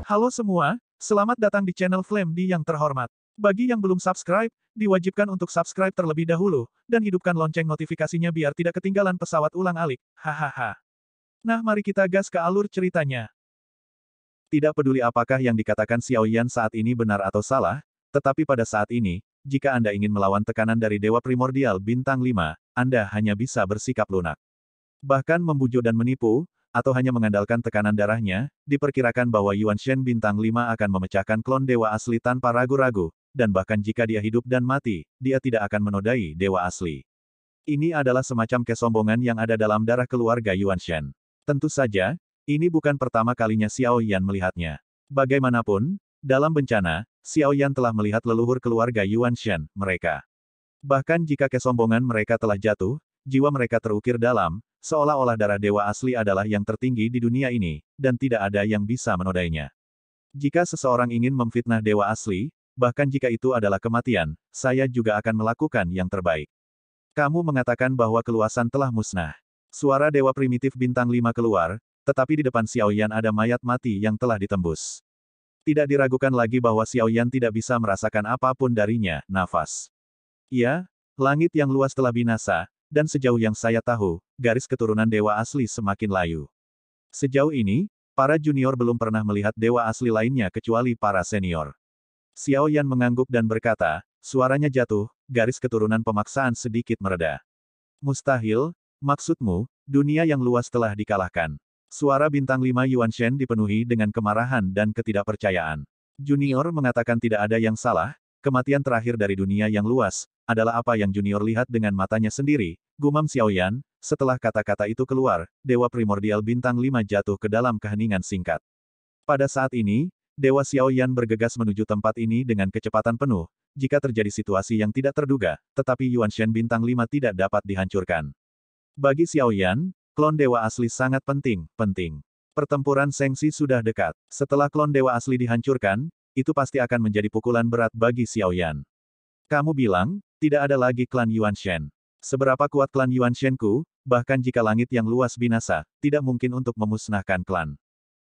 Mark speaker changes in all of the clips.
Speaker 1: Halo semua, selamat datang di channel Flame D yang terhormat. Bagi yang belum subscribe, diwajibkan untuk subscribe terlebih dahulu, dan hidupkan lonceng notifikasinya biar tidak ketinggalan pesawat ulang-alik. Hahaha. Nah, mari kita gas ke alur ceritanya. Tidak peduli apakah yang dikatakan Xiao Yan saat ini benar atau salah, tetapi pada saat ini, jika Anda ingin melawan tekanan dari Dewa Primordial Bintang 5, Anda hanya bisa bersikap lunak. Bahkan membujuk dan menipu, atau hanya mengandalkan tekanan darahnya, diperkirakan bahwa Yuan Shen Bintang 5 akan memecahkan klon dewa asli tanpa ragu-ragu, dan bahkan jika dia hidup dan mati, dia tidak akan menodai dewa asli. Ini adalah semacam kesombongan yang ada dalam darah keluarga Yuan Shen. Tentu saja, ini bukan pertama kalinya Xiao Yan melihatnya. Bagaimanapun, dalam bencana, Xiao Yan telah melihat leluhur keluarga Yuan Shen, mereka. Bahkan jika kesombongan mereka telah jatuh, jiwa mereka terukir dalam, seolah-olah darah dewa asli adalah yang tertinggi di dunia ini, dan tidak ada yang bisa menodainya. Jika seseorang ingin memfitnah dewa asli, bahkan jika itu adalah kematian, saya juga akan melakukan yang terbaik. Kamu mengatakan bahwa keluasan telah musnah. Suara dewa primitif bintang 5 keluar, tetapi di depan Xiao Yan ada mayat mati yang telah ditembus. Tidak diragukan lagi bahwa Xiao Yan tidak bisa merasakan apapun darinya, nafas. Ya, langit yang luas telah binasa, dan sejauh yang saya tahu, garis keturunan dewa asli semakin layu. Sejauh ini, para junior belum pernah melihat dewa asli lainnya kecuali para senior. Xiao Yan mengangguk dan berkata, suaranya jatuh, garis keturunan pemaksaan sedikit mereda. Mustahil, maksudmu, dunia yang luas telah dikalahkan. Suara bintang 5 Yuan Shen dipenuhi dengan kemarahan dan ketidakpercayaan. Junior mengatakan tidak ada yang salah, kematian terakhir dari dunia yang luas, adalah apa yang junior lihat dengan matanya sendiri, gumam Xiao Yan. Setelah kata-kata itu keluar, Dewa Primordial Bintang 5 jatuh ke dalam keheningan singkat. Pada saat ini, Dewa Xiao Yan bergegas menuju tempat ini dengan kecepatan penuh, jika terjadi situasi yang tidak terduga, tetapi Yuan Shen Bintang 5 tidak dapat dihancurkan. Bagi Xiao Yan, klon dewa asli sangat penting. Pertempuran Sengsi sudah dekat. Setelah klon dewa asli dihancurkan, itu pasti akan menjadi pukulan berat bagi Xiao Yan. Kamu bilang, tidak ada lagi klan Yuan Shen. Seberapa kuat klan Yuan Shen-ku, bahkan jika langit yang luas binasa, tidak mungkin untuk memusnahkan klan.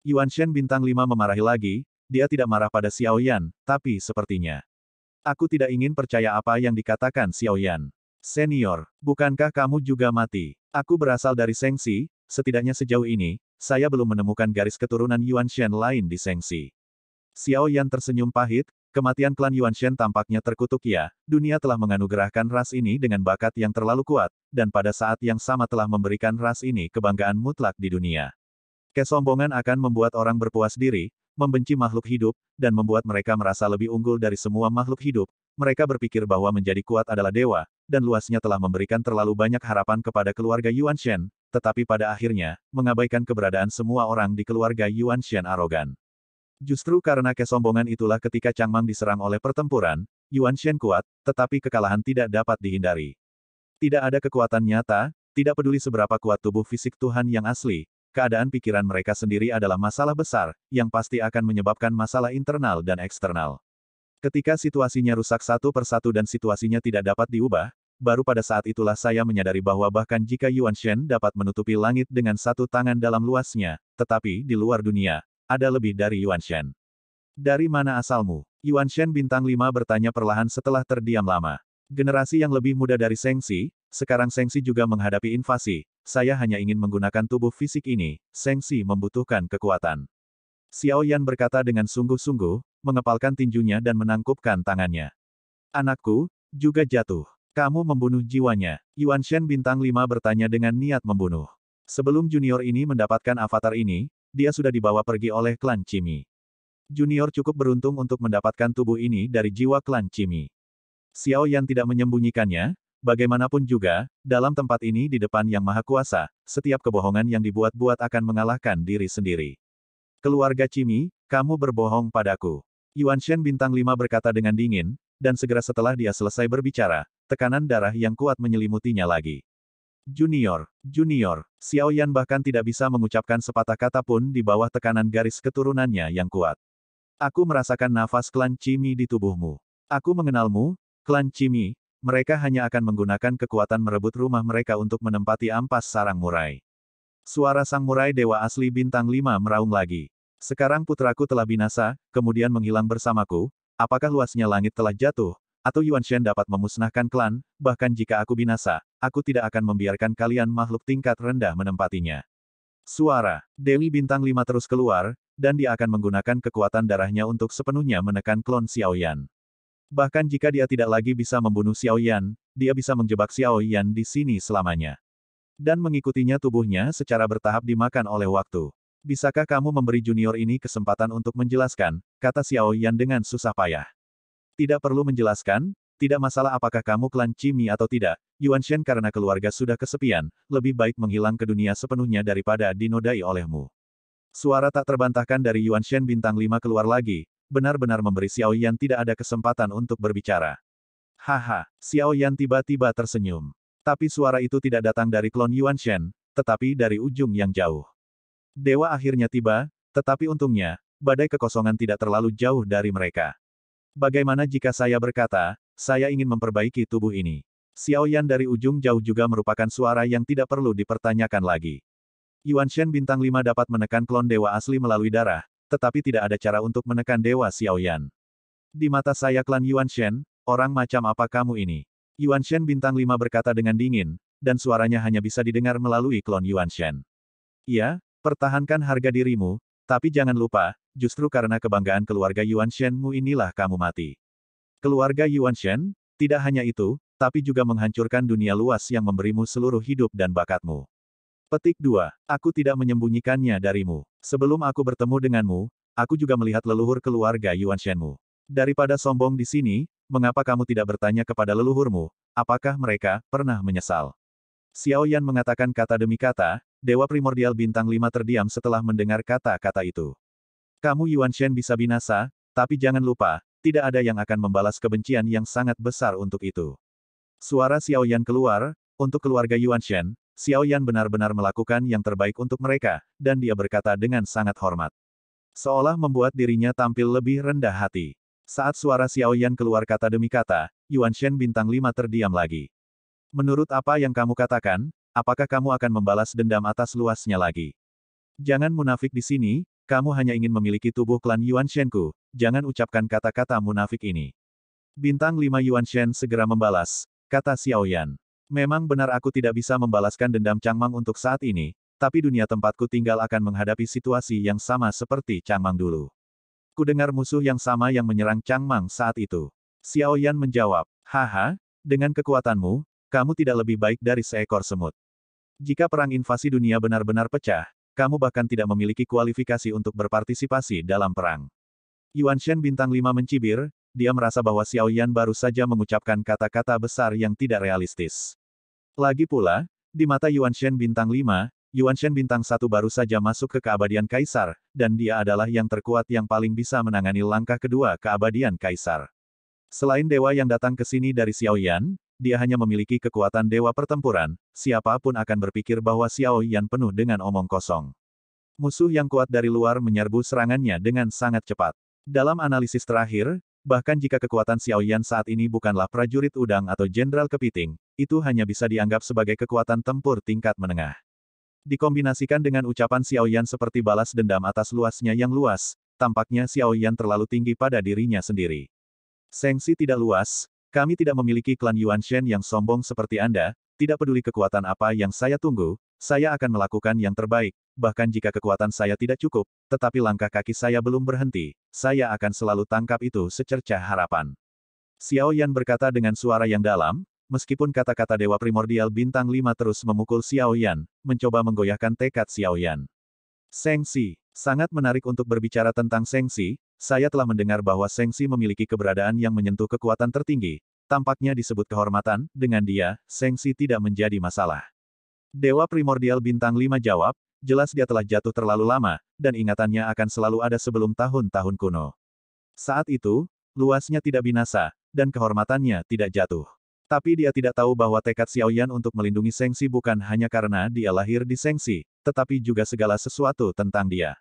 Speaker 1: Yuan Shen Bintang 5 memarahi lagi, dia tidak marah pada Xiao Yan, tapi sepertinya. Aku tidak ingin percaya apa yang dikatakan Xiao Yan. Senior, bukankah kamu juga mati? Aku berasal dari Sengsi, setidaknya sejauh ini, saya belum menemukan garis keturunan Yuan Shen lain di Sengsi. Xiao Yan tersenyum pahit, kematian klan Yuan Shen tampaknya terkutuk ya, dunia telah menganugerahkan ras ini dengan bakat yang terlalu kuat, dan pada saat yang sama telah memberikan ras ini kebanggaan mutlak di dunia. Kesombongan akan membuat orang berpuas diri, membenci makhluk hidup, dan membuat mereka merasa lebih unggul dari semua makhluk hidup. Mereka berpikir bahwa menjadi kuat adalah dewa, dan luasnya telah memberikan terlalu banyak harapan kepada keluarga Yuan Shen, tetapi pada akhirnya, mengabaikan keberadaan semua orang di keluarga Yuan Shen arogan. Justru karena kesombongan itulah ketika Changmang diserang oleh pertempuran, Yuan Shen kuat, tetapi kekalahan tidak dapat dihindari. Tidak ada kekuatan nyata, tidak peduli seberapa kuat tubuh fisik Tuhan yang asli, keadaan pikiran mereka sendiri adalah masalah besar, yang pasti akan menyebabkan masalah internal dan eksternal. Ketika situasinya rusak satu persatu dan situasinya tidak dapat diubah, baru pada saat itulah saya menyadari bahwa bahkan jika Yuan Shen dapat menutupi langit dengan satu tangan dalam luasnya, tetapi di luar dunia, ada lebih dari Yuan Shen. Dari mana asalmu? Yuan Shen Bintang 5 bertanya perlahan setelah terdiam lama. Generasi yang lebih muda dari Sengsi, sekarang Sengsi juga menghadapi invasi, saya hanya ingin menggunakan tubuh fisik ini, Sengsi membutuhkan kekuatan. Xiao Yan berkata dengan sungguh-sungguh, mengepalkan tinjunya dan menangkupkan tangannya. Anakku, juga jatuh. Kamu membunuh jiwanya. Yuan Shen Bintang 5 bertanya dengan niat membunuh. Sebelum junior ini mendapatkan avatar ini, dia sudah dibawa pergi oleh klan Cimi. Junior cukup beruntung untuk mendapatkan tubuh ini dari jiwa klan Cimi. Xiao Yan tidak menyembunyikannya, bagaimanapun juga, dalam tempat ini di depan Yang Maha Kuasa, setiap kebohongan yang dibuat-buat akan mengalahkan diri sendiri. Keluarga Cimi, kamu berbohong padaku. Yuan Shen Bintang 5 berkata dengan dingin, dan segera setelah dia selesai berbicara, tekanan darah yang kuat menyelimutinya lagi. Junior, Xiao Yan bahkan tidak bisa mengucapkan sepatah kata pun di bawah tekanan garis keturunannya yang kuat. Aku merasakan nafas klan Cimi di tubuhmu. Aku mengenalmu, klan Cimi, mereka hanya akan menggunakan kekuatan merebut rumah mereka untuk menempati ampas sarang murai. Suara sang murai dewa asli bintang 5 meraung lagi. Sekarang putraku telah binasa, kemudian menghilang bersamaku, apakah luasnya langit telah jatuh, atau Yuan Shen dapat memusnahkan klan, bahkan jika aku binasa, aku tidak akan membiarkan kalian makhluk tingkat rendah menempatinya. Suara Dewi Bintang 5 terus keluar, dan dia akan menggunakan kekuatan darahnya untuk sepenuhnya menekan klon Xiaoyan. Bahkan jika dia tidak lagi bisa membunuh Xiaoyan, dia bisa menjebak Xiaoyan di sini selamanya. Dan mengikutinya tubuhnya secara bertahap dimakan oleh waktu. Bisakah kamu memberi junior ini kesempatan untuk menjelaskan, kata Xiaoyan dengan susah payah. Tidak perlu menjelaskan, tidak masalah apakah kamu klan Cimi atau tidak, Yuan Shen karena keluarga sudah kesepian, lebih baik menghilang ke dunia sepenuhnya daripada dinodai olehmu. Suara tak terbantahkan dari Yuan Shen Bintang 5 keluar lagi, benar-benar memberi Xiaoyan tidak ada kesempatan untuk berbicara. Haha, Xiaoyan tiba-tiba tersenyum. Tapi suara itu tidak datang dari klon Yuan Shen, tetapi dari ujung yang jauh. Dewa akhirnya tiba, tetapi untungnya, badai kekosongan tidak terlalu jauh dari mereka. Bagaimana jika saya berkata, saya ingin memperbaiki tubuh ini? Xiaoyan dari ujung jauh juga merupakan suara yang tidak perlu dipertanyakan lagi. Yuan Shen Bintang 5 dapat menekan klon dewa asli melalui darah, tetapi tidak ada cara untuk menekan dewa Xiaoyan. Di mata saya klan Yuan Shen, orang macam apa kamu ini? Yuan Shen Bintang 5 berkata dengan dingin, dan suaranya hanya bisa didengar melalui klon Yuan Shen. Iya, pertahankan harga dirimu, tapi jangan lupa, justru karena kebanggaan keluarga Yuan Shen-mu inilah kamu mati. Keluarga Yuan Shen, tidak hanya itu, tapi juga menghancurkan dunia luas yang memberimu seluruh hidup dan bakatmu. Petik 2. Aku tidak menyembunyikannya darimu. Sebelum aku bertemu denganmu, aku juga melihat leluhur keluarga Yuan Shen-mu. Daripada sombong di sini, mengapa kamu tidak bertanya kepada leluhurmu, apakah mereka pernah menyesal? Xiaoyan mengatakan kata demi kata, Dewa Primordial Bintang 5 terdiam setelah mendengar kata-kata itu. Kamu Yuan Shen bisa binasa, tapi jangan lupa, tidak ada yang akan membalas kebencian yang sangat besar untuk itu. Suara Xiaoyan keluar, untuk keluarga Yuan Shen, Xiaoyan benar-benar melakukan yang terbaik untuk mereka, dan dia berkata dengan sangat hormat. Seolah membuat dirinya tampil lebih rendah hati. Saat suara Xiaoyan keluar kata demi kata, Yuan Shen Bintang 5 terdiam lagi. Menurut apa yang kamu katakan, apakah kamu akan membalas dendam atas luasnya lagi? Jangan munafik di sini, kamu hanya ingin memiliki tubuh klan Yuan Shen-ku, jangan ucapkan kata-kata munafik ini. Bintang 5 Yuan Shen segera membalas, kata Xiaoyan. Memang benar aku tidak bisa membalaskan dendam Changmang untuk saat ini, tapi dunia tempatku tinggal akan menghadapi situasi yang sama seperti Changmang dulu. Kudengar musuh yang sama yang menyerang Changmang saat itu. Xiaoyan menjawab, haha, dengan kekuatanmu, kamu tidak lebih baik dari seekor semut. Jika perang invasi dunia benar-benar pecah, kamu bahkan tidak memiliki kualifikasi untuk berpartisipasi dalam perang. Yuan Shen Bintang 5 mencibir, dia merasa bahwa Xiaoyan baru saja mengucapkan kata-kata besar yang tidak realistis. Lagi pula, di mata Yuan Shen Bintang 5, Yuan Shen Bintang 1 baru saja masuk ke keabadian Kaisar, dan dia adalah yang terkuat yang paling bisa menangani langkah kedua keabadian Kaisar. Selain dewa yang datang ke sini dari Xiaoyan, dia hanya memiliki kekuatan dewa pertempuran, siapapun akan berpikir bahwa Xiaoyan penuh dengan omong kosong. Musuh yang kuat dari luar menyerbu serangannya dengan sangat cepat. Dalam analisis terakhir, bahkan jika kekuatan Xiaoyan saat ini bukanlah prajurit udang atau jenderal kepiting, itu hanya bisa dianggap sebagai kekuatan tempur tingkat menengah. Dikombinasikan dengan ucapan Xiaoyan seperti balas dendam atas luasnya yang luas, tampaknya Xiaoyan terlalu tinggi pada dirinya sendiri. Sengsi tidak luas, kami tidak memiliki klan Yuan Shen yang sombong seperti Anda, tidak peduli kekuatan apa yang saya tunggu, saya akan melakukan yang terbaik, bahkan jika kekuatan saya tidak cukup, tetapi langkah kaki saya belum berhenti, saya akan selalu tangkap itu secercah harapan. Xiaoyan berkata dengan suara yang dalam, meskipun kata-kata Dewa Primordial Bintang 5 terus memukul Xiaoyan, mencoba menggoyahkan tekad Xiaoyan. Sengsi, sangat menarik untuk berbicara tentang Sengsi, saya telah mendengar bahwa Sengsi memiliki keberadaan yang menyentuh kekuatan tertinggi, tampaknya disebut kehormatan, dengan dia, Sengsi tidak menjadi masalah. Dewa Primordial Bintang 5 jawab, jelas dia telah jatuh terlalu lama, dan ingatannya akan selalu ada sebelum tahun-tahun kuno. Saat itu, luasnya tidak binasa, dan kehormatannya tidak jatuh. Tapi dia tidak tahu bahwa tekad Xiaoyan untuk melindungi Sengsi bukan hanya karena dia lahir di Sengsi, tetapi juga segala sesuatu tentang dia.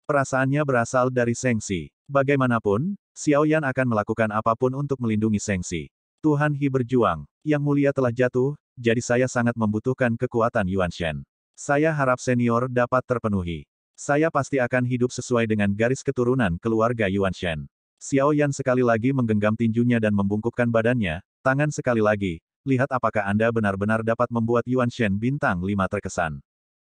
Speaker 1: Perasaannya berasal dari Sengsi. Bagaimanapun, Xiaoyan akan melakukan apapun untuk melindungi Sengsi. Tuhan He berjuang, yang mulia telah jatuh, jadi saya sangat membutuhkan kekuatan Yuan Shen. Saya harap senior dapat terpenuhi. Saya pasti akan hidup sesuai dengan garis keturunan keluarga Yuan Shen. Xiao Yan sekali lagi menggenggam tinjunya dan membungkukkan badannya, tangan sekali lagi, lihat apakah Anda benar-benar dapat membuat Yuan Shen bintang 5 terkesan.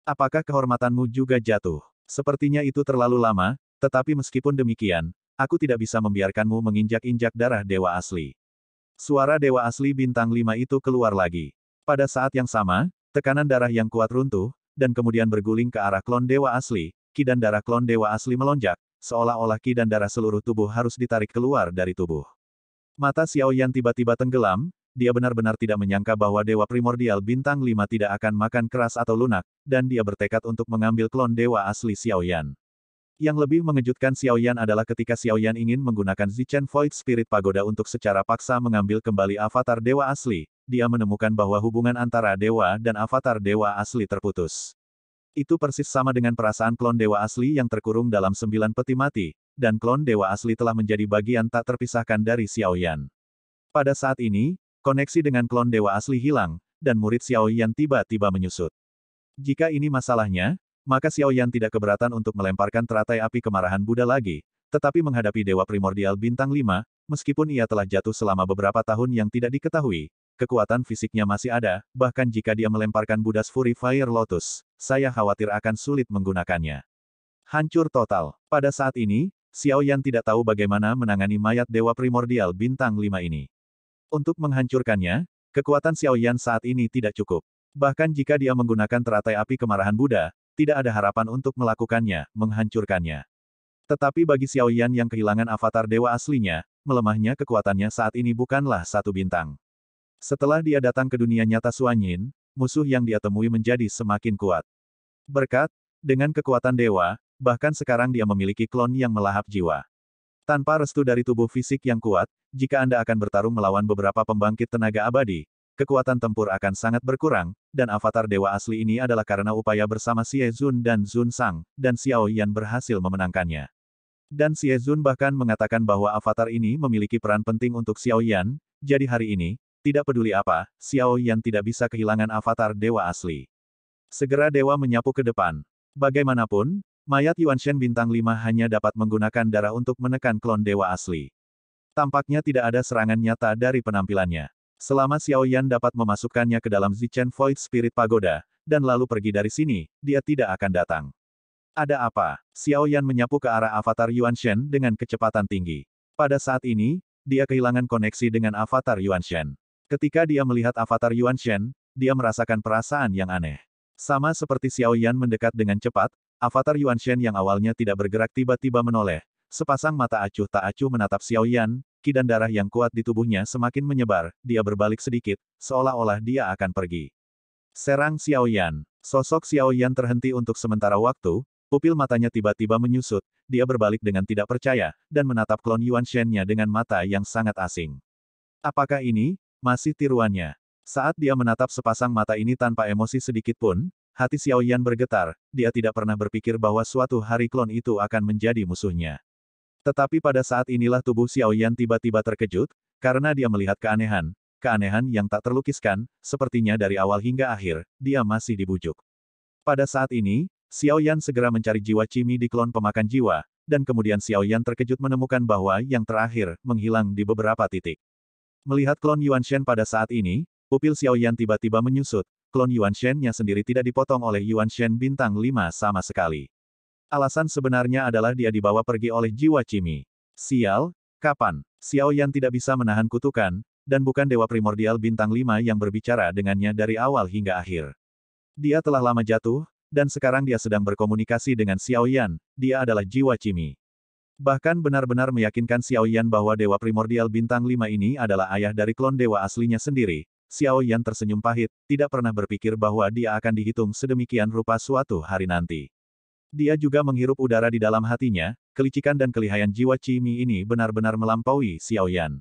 Speaker 1: Apakah kehormatanmu juga jatuh? Sepertinya itu terlalu lama, tetapi meskipun demikian, aku tidak bisa membiarkanmu menginjak-injak darah dewa asli. Suara dewa asli bintang 5 itu keluar lagi. Pada saat yang sama, tekanan darah yang kuat runtuh, dan kemudian berguling ke arah klon dewa asli. Ki dan darah klon dewa asli melonjak, seolah-olah ki dan darah seluruh tubuh harus ditarik keluar dari tubuh. Mata Xiao Yan tiba-tiba tenggelam, dia benar-benar tidak menyangka bahwa dewa primordial bintang 5 tidak akan makan keras atau lunak, dan dia bertekad untuk mengambil klon dewa asli Xiao Yan. Yang lebih mengejutkan Xiao Yan adalah ketika Xiao Yan ingin menggunakan Zichen Void Spirit Pagoda untuk secara paksa mengambil kembali avatar dewa asli, dia menemukan bahwa hubungan antara dewa dan avatar dewa asli terputus. Itu persis sama dengan perasaan klon dewa asli yang terkurung dalam 9 peti mati, dan klon dewa asli telah menjadi bagian tak terpisahkan dari Xiao Yan. Pada saat ini, koneksi dengan klon dewa asli hilang, dan murid Xiao Yan tiba-tiba menyusut. Jika ini masalahnya, maka Xiao Yan tidak keberatan untuk melemparkan teratai api kemarahan Buddha lagi, tetapi menghadapi dewa primordial bintang 5, meskipun ia telah jatuh selama beberapa tahun yang tidak diketahui, kekuatan fisiknya masih ada, bahkan jika dia melemparkan Buddha's Fury Fire Lotus, saya khawatir akan sulit menggunakannya. Hancur total. Pada saat ini, Xiao Yan tidak tahu bagaimana menangani mayat dewa primordial bintang 5 ini. Untuk menghancurkannya, kekuatan Xiao Yan saat ini tidak cukup. Bahkan jika dia menggunakan teratai api kemarahan Buddha, tidak ada harapan untuk melakukannya, menghancurkannya. Tetapi bagi Xiao Yan yang kehilangan avatar dewa aslinya, melemahnya kekuatannya saat ini bukanlah satu bintang. Setelah dia datang ke dunia nyata Suanyin, musuh yang dia temui menjadi semakin kuat. Berkat, dengan kekuatan dewa, bahkan sekarang dia memiliki klon yang melahap jiwa. Tanpa restu dari tubuh fisik yang kuat, jika Anda akan bertarung melawan beberapa pembangkit tenaga abadi, kekuatan tempur akan sangat berkurang, dan avatar dewa asli ini adalah karena upaya bersama Xie Zun dan Zun Sang, dan Xiao Yan berhasil memenangkannya. Dan Xie Zun bahkan mengatakan bahwa avatar ini memiliki peran penting untuk Xiao Yan, jadi hari ini, tidak peduli apa, Xiao Yan tidak bisa kehilangan avatar dewa asli. Segera dewa menyapu ke depan. Bagaimanapun, mayat Yuan Shen bintang 5 hanya dapat menggunakan darah untuk menekan klon dewa asli. Tampaknya tidak ada serangan nyata dari penampilannya. Selama Xiao Yan dapat memasukkannya ke dalam Zichen Void Spirit Pagoda, dan lalu pergi dari sini, dia tidak akan datang. Ada apa? Xiao Yan menyapu ke arah avatar Yuan Shen dengan kecepatan tinggi. Pada saat ini, dia kehilangan koneksi dengan avatar Yuan Shen. Ketika dia melihat avatar Yuan Shen, dia merasakan perasaan yang aneh. Sama seperti Xiao Yan mendekat dengan cepat, avatar Yuan Shen yang awalnya tidak bergerak tiba-tiba menoleh. Sepasang mata acuh tak acuh menatap Xiao Yan, ki dan darah yang kuat di tubuhnya semakin menyebar, dia berbalik sedikit, seolah-olah dia akan pergi. Serang Xiao Yan. Sosok Xiao Yan terhenti untuk sementara waktu, pupil matanya tiba-tiba menyusut, dia berbalik dengan tidak percaya, dan menatap klon Yuan Shen-nya dengan mata yang sangat asing. Apakah ini masih tiruannya? Saat dia menatap sepasang mata ini tanpa emosi sedikit pun, hati Xiao Yan bergetar, dia tidak pernah berpikir bahwa suatu hari klon itu akan menjadi musuhnya. Tetapi pada saat inilah tubuh Xiao Yan tiba-tiba terkejut, karena dia melihat keanehan yang tak terlukiskan, sepertinya dari awal hingga akhir, dia masih dibujuk. Pada saat ini, Xiao Yan segera mencari jiwa Cimi di klon pemakan jiwa, dan kemudian Xiao Yan terkejut menemukan bahwa yang terakhir, menghilang di beberapa titik. Melihat klon Yuan Shen pada saat ini, pupil Xiao Yan tiba-tiba menyusut, klon Yuan Shen-nya sendiri tidak dipotong oleh Yuan Shen bintang 5 sama sekali. Alasan sebenarnya adalah dia dibawa pergi oleh jiwa Cimi. Sial, kapan? Xiao Yan tidak bisa menahan kutukan, dan bukan dewa primordial bintang 5 yang berbicara dengannya dari awal hingga akhir. Dia telah lama jatuh, dan sekarang dia sedang berkomunikasi dengan Xiao Yan, dia adalah jiwa Cimi. Bahkan benar-benar meyakinkan Xiao Yan bahwa dewa primordial bintang 5 ini adalah ayah dari klon dewa aslinya sendiri. Xiao Yan tersenyum pahit, tidak pernah berpikir bahwa dia akan dihitung sedemikian rupa suatu hari nanti. Dia juga menghirup udara di dalam hatinya, kelicikan dan kelihayan jiwa Cimi ini benar-benar melampaui Xiao Yan.